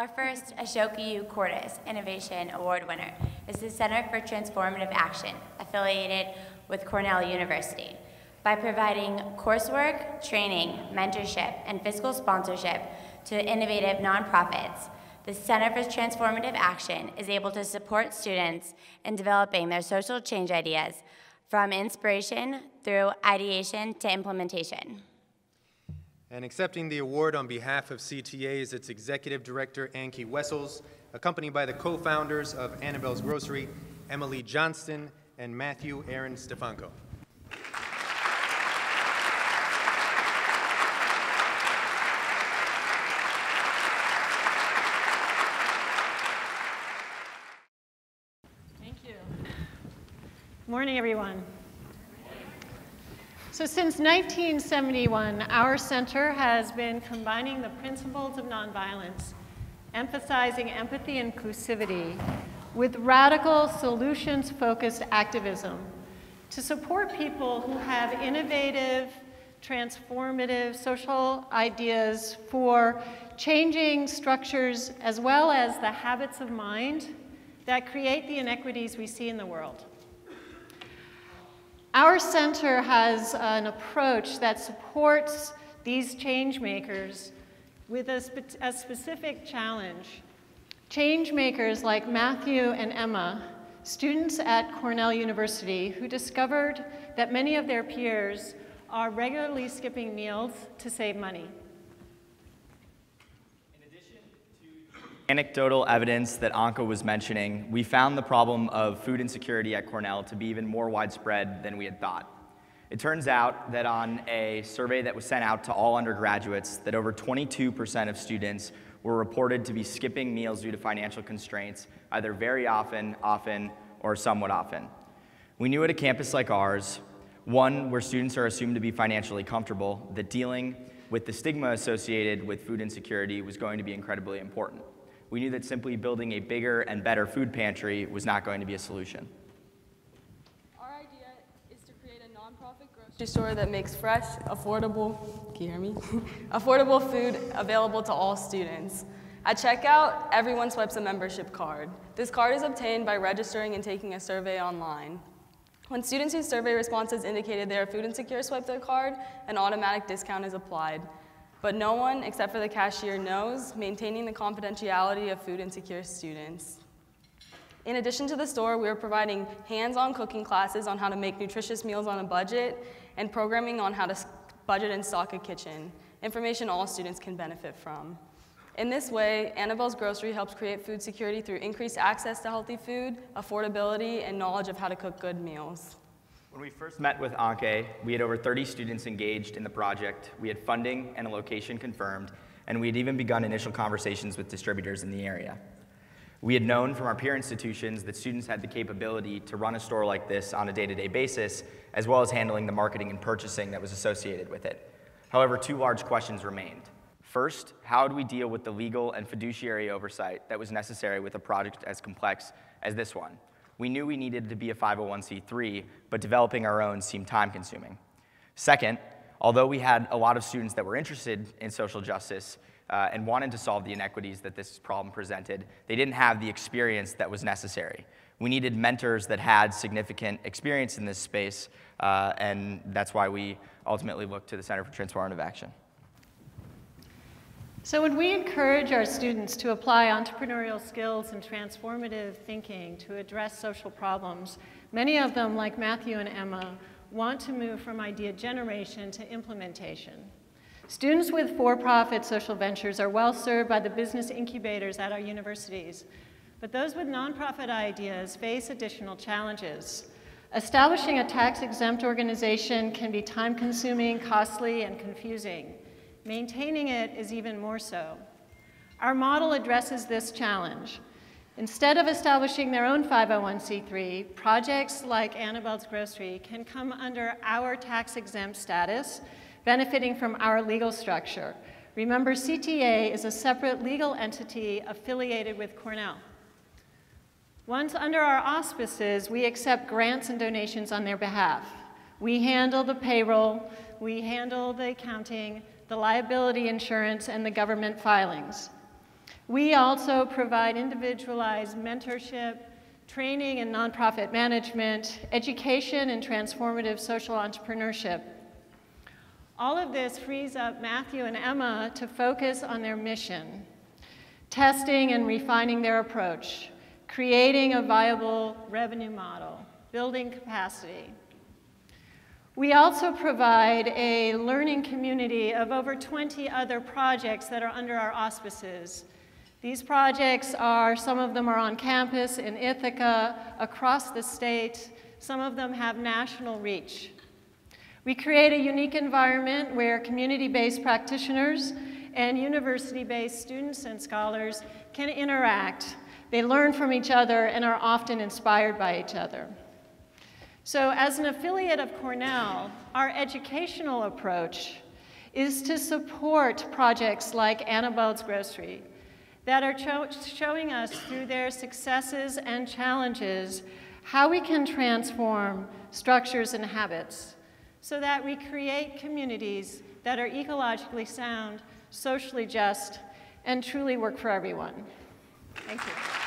Our first Ashoka U Innovation Award winner is the Center for Transformative Action, affiliated with Cornell University. By providing coursework, training, mentorship, and fiscal sponsorship to innovative nonprofits, the Center for Transformative Action is able to support students in developing their social change ideas from inspiration through ideation to implementation. And accepting the award on behalf of CTA is its Executive Director, Anki Wessels, accompanied by the co-founders of Annabelle's Grocery, Emily Johnston and Matthew Aaron Stefanko. Thank you. Good morning, everyone. So since 1971, our center has been combining the principles of nonviolence, emphasizing empathy and inclusivity, with radical solutions-focused activism to support people who have innovative, transformative social ideas for changing structures as well as the habits of mind that create the inequities we see in the world. Our center has an approach that supports these change makers with a specific challenge. Change makers like Matthew and Emma, students at Cornell University who discovered that many of their peers are regularly skipping meals to save money. Anecdotal evidence that Anka was mentioning, we found the problem of food insecurity at Cornell to be even more widespread than we had thought. It turns out that on a survey that was sent out to all undergraduates, that over 22% of students were reported to be skipping meals due to financial constraints, either very often, or somewhat often. We knew at a campus like ours, one where students are assumed to be financially comfortable, that dealing with the stigma associated with food insecurity was going to be incredibly important. We knew that simply building a bigger and better food pantry was not going to be a solution. Our idea is to create a nonprofit grocery store that makes fresh, affordable, can you hear me? Affordable food available to all students. At checkout, everyone swipes a membership card. This card is obtained by registering and taking a survey online. When students whose survey responses indicated they are food insecure swipe their card, an automatic discount is applied. But no one, except for the cashier, knows, maintaining the confidentiality of food insecure students. In addition to the store, we are providing hands-on cooking classes on how to make nutritious meals on a budget and programming on how to budget and stock a kitchen, information all students can benefit from. In this way, Annabelle's Grocery helps create food security through increased access to healthy food, affordability, and knowledge of how to cook good meals. When we first met with Anke, we had over 30 students engaged in the project, we had funding and a location confirmed, and we had even begun initial conversations with distributors in the area. We had known from our peer institutions that students had the capability to run a store like this on a day-to-day basis, as well as handling the marketing and purchasing that was associated with it. However, two large questions remained. First, how do we deal with the legal and fiduciary oversight that was necessary with a project as complex as this one? We knew we needed to be a 501c3, but developing our own seemed time-consuming. Second, although we had a lot of students that were interested in social justice and wanted to solve the inequities that this problem presented, they didn't have the experience that was necessary. We needed mentors that had significant experience in this space, and that's why we ultimately looked to the Center for Transformative Action. So when we encourage our students to apply entrepreneurial skills and transformative thinking to address social problems, many of them, like Matthew and Emma, want to move from idea generation to implementation. Students with for-profit social ventures are well served by the business incubators at our universities, but those with nonprofit ideas face additional challenges. Establishing a tax-exempt organization can be time-consuming, costly, and confusing. Maintaining it is even more so. Our model addresses this challenge. Instead of establishing their own 501c3, projects like Annabelle's Grocery can come under our tax-exempt status, benefiting from our legal structure. Remember, CTA is a separate legal entity affiliated with Cornell. Once under our auspices, we accept grants and donations on their behalf. We handle the payroll, we handle the accounting, the liability insurance, and the government filings. We also provide individualized mentorship, training in nonprofit management, education and transformative social entrepreneurship. All of this frees up Matthew and Emma to focus on their mission, testing and refining their approach, creating a viable revenue model, building capacity. We also provide a learning community of over 20 other projects that are under our auspices. These projects are, some of them are on campus in Ithaca, across the state. Some of them have national reach. We create a unique environment where community-based practitioners and university-based students and scholars can interact. They learn from each other and are often inspired by each other. So as an affiliate of Cornell, our educational approach is to support projects like Annabelle's Grocery that are showing us through their successes and challenges how we can transform structures and habits so that we create communities that are ecologically sound, socially just, and truly work for everyone. Thank you.